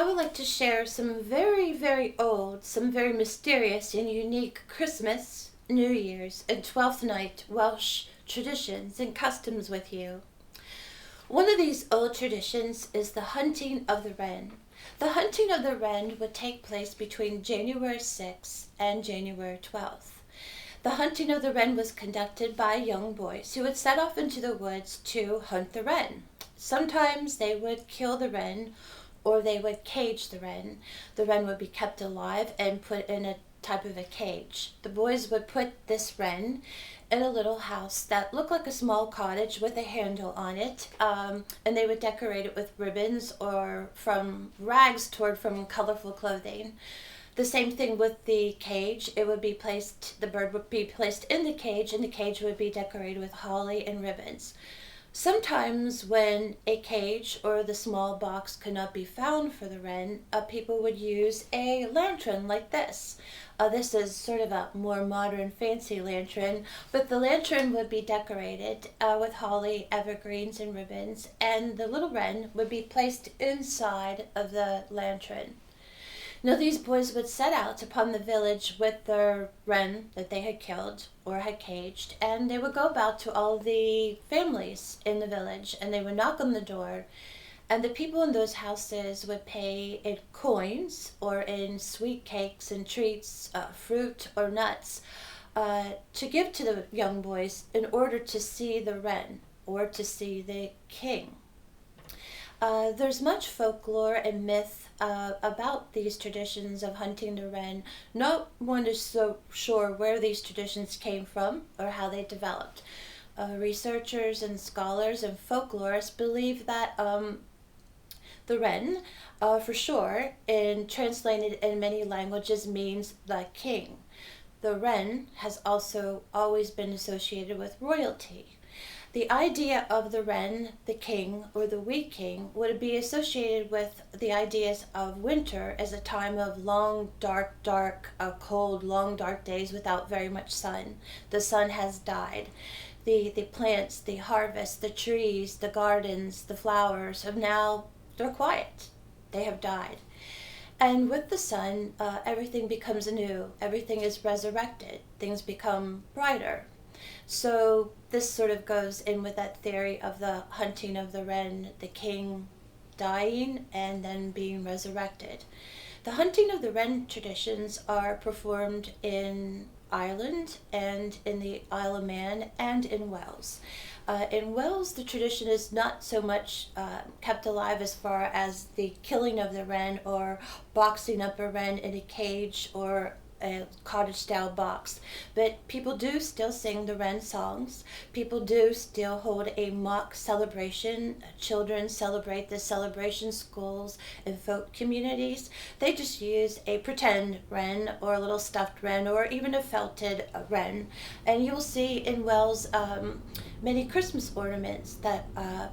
I would like to share some very, very old, some very mysterious and unique Christmas, New Year's, and Twelfth Night Welsh traditions and customs with you. One of these old traditions is the hunting of the wren. The hunting of the wren would take place between January 6th and January 12th. The hunting of the wren was conducted by young boys who would set off into the woods to hunt the wren. Sometimes they would kill the wren or they would cage the wren. The wren would be kept alive and put in a type of a cage. The boys would put this wren in a little house that looked like a small cottage with a handle on it, and they would decorate it with ribbons or from rags torn from colorful clothing. The same thing with the cage. The bird would be placed in the cage, and the cage would be decorated with holly and ribbons. Sometimes when a cage or the small box could not be found for the wren, people would use a lantern like this. This is sort of a more modern, fancy lantern, but the lantern would be decorated with holly, evergreens, and ribbons, and the little wren would be placed inside of the lantern. Now these boys would set out upon the village with their wren that they had killed or had caged, and they would go about to all the families in the village, and they would knock on the door, and the people in those houses would pay in coins or in sweet cakes and treats, fruit or nuts, to give to the young boys in order to see the wren or to see the king. There's much folklore and myth about these traditions of hunting the wren. No one is so sure where these traditions came from or how they developed. Researchers and scholars and folklorists believe that the wren, for sure, translated in many languages, means the king. The wren has also always been associated with royalty. The idea of the wren, the king, or the wee king would be associated with the ideas of winter as a time of long, cold, long, dark days without very much sun. The sun has died. The plants, the harvest, the trees, the gardens, the flowers they're quiet. They have died. And with the sun, everything becomes anew. Everything is resurrected. Things become brighter. So this sort of goes in with that theory of the hunting of the wren, the king dying and then being resurrected. The hunting of the wren traditions are performed in Ireland and in the Isle of Man and in Wales. In Wales, the tradition is not so much kept alive as far as the killing of the wren or boxing up a wren in a cage or a cottage-style box, but people do still sing the wren songs. People do still hold a mock celebration. Children celebrate the celebration, schools and folk communities. They just use a pretend wren or a little stuffed wren or even a felted wren, and you will see in Wales many Christmas ornaments that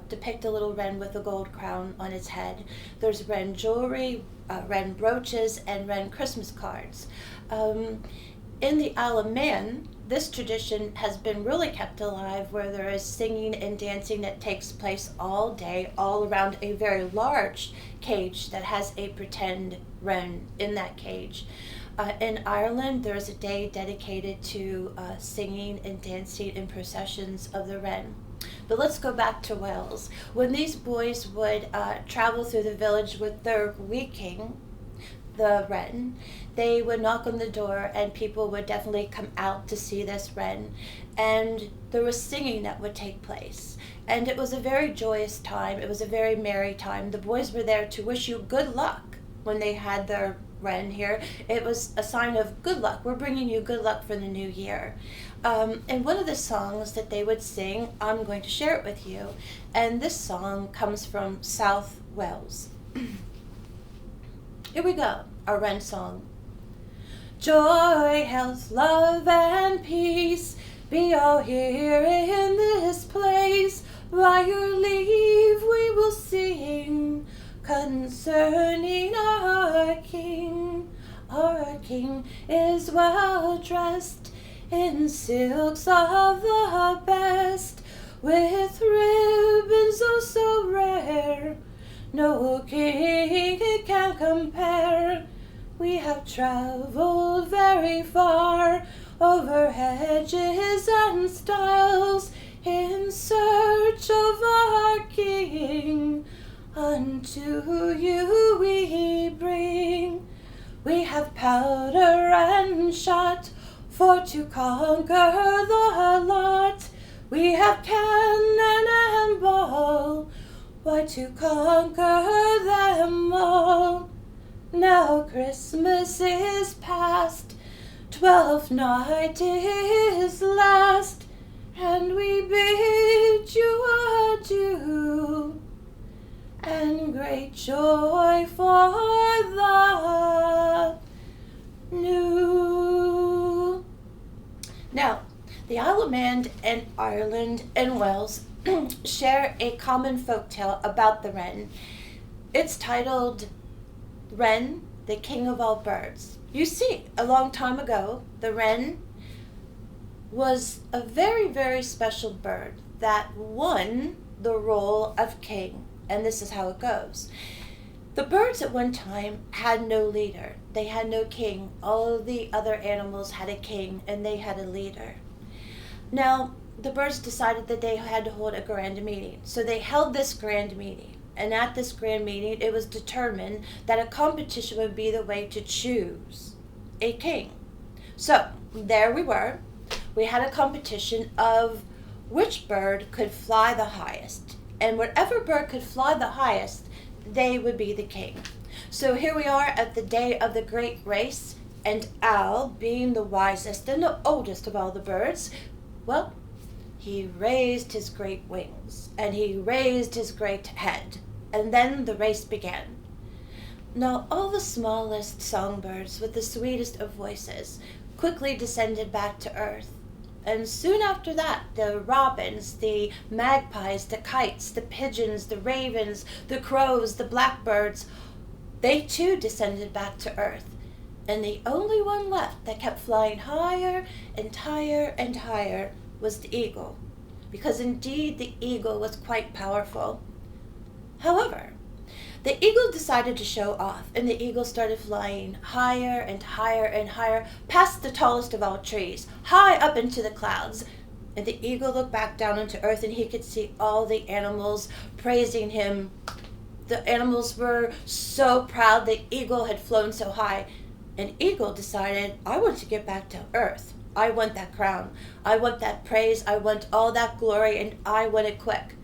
depict a little wren with a gold crown on its head. There's wren jewelry, wren brooches, and wren Christmas cards. In the Isle of Man, this tradition has been really kept alive, where there is singing and dancing that takes place all day, all around a very large cage that has a pretend wren in that cage. In Ireland, there is a day dedicated to singing and dancing in processions of the wren. But let's go back to Wales. When these boys would travel through the village with their wee king, the wren, they would knock on the door and people would definitely come out to see this wren, and there was singing that would take place, and it was a very joyous time. It was a very merry time. The boys were there to wish you good luck when they had their wren here. It was a sign of good luck. We're bringing you good luck for the new year. And one of the songs that they would sing, I'm going to share it with you, and this song comes from South Wales. Here we go, our wren song. Joy, health, love, and peace be all here in this place. By your leave we will sing concerning our King. Our King is well dressed in silks of the best, with ribbons oh so rare, no king can compare. We have traveled very far, over hedges and stiles, in search of our King. Unto you we bring. We have powder and shot, for to conquer the lot. We have cannon and ball, why to conquer them all. Now Christmas is past, 12th night is last, and we bid you adieu, and great joy for the new. Now, the Isle of Man and Ireland and Wales share a common folktale about the wren. It's titled Wren, the King of All Birds. You see, a long time ago, the wren was a very, very special bird that won the role of king. And this is how it goes. The birds at one time had no leader. They had no king. All the other animals had a king, and they had a leader. Now, the birds decided that they had to hold a grand meeting. So they held this grand meeting. And at this grand meeting, it was determined that a competition would be the way to choose a king. So there we were. We had a competition of which bird could fly the highest. And whatever bird could fly the highest, they would be the king. So here we are at the day of the great race, and Owl, being the wisest and the oldest of all the birds, well, he raised his great wings, and he raised his great head, and then the race began. Now all the smallest songbirds with the sweetest of voices quickly descended back to earth. And soon after that, the robins, the magpies, the kites, the pigeons, the ravens, the crows, the blackbirds, they too descended back to earth. And the only one left that kept flying higher and higher and higher was the eagle, because indeed the eagle was quite powerful. However, the eagle decided to show off, and the eagle started flying higher and higher and higher, past the tallest of all trees, high up into the clouds. And the eagle looked back down into earth, and he could see all the animals praising him. The animals were so proud the eagle had flown so high. And eagle decided, I want to get back to earth. I want that crown. I want that praise. I want all that glory, and I want it quick.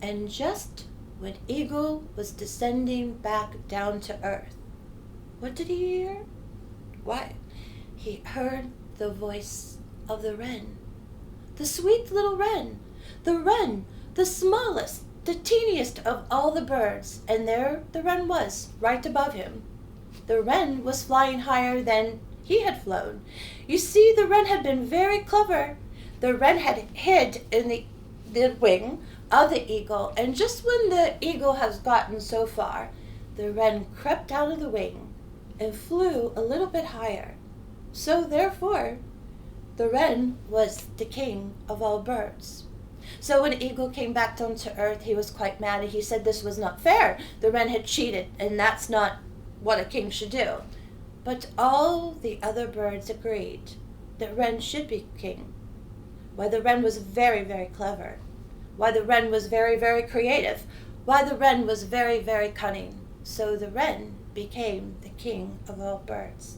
And just when eagle was descending back down to earth, what did he hear? Why, he heard the voice of the wren. The sweet little wren, the smallest, the teeniest of all the birds. And there the wren was, right above him. The wren was flying higher than he had flown. You see, the wren had been very clever. The wren had hid in the wing of the eagle, and just when the eagle has gotten so far, the wren crept out of the wing and flew a little bit higher. So therefore, the wren was the king of all birds. So when eagle came back down to earth, he was quite mad, and he said this was not fair. The wren had cheated, and that's not what a king should do. But all the other birds agreed that wren should be king. Why, the wren was very, very clever. Why, the wren was very, very creative. Why, the wren was very, very cunning. So the wren became the king of all birds.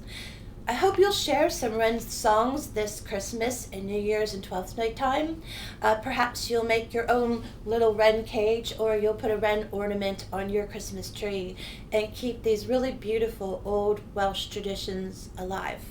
I hope you'll share some wren songs this Christmas and New Year's and 12th night time. Perhaps you'll make your own little wren cage, or you'll put a wren ornament on your Christmas tree and keep these really beautiful old Welsh traditions alive.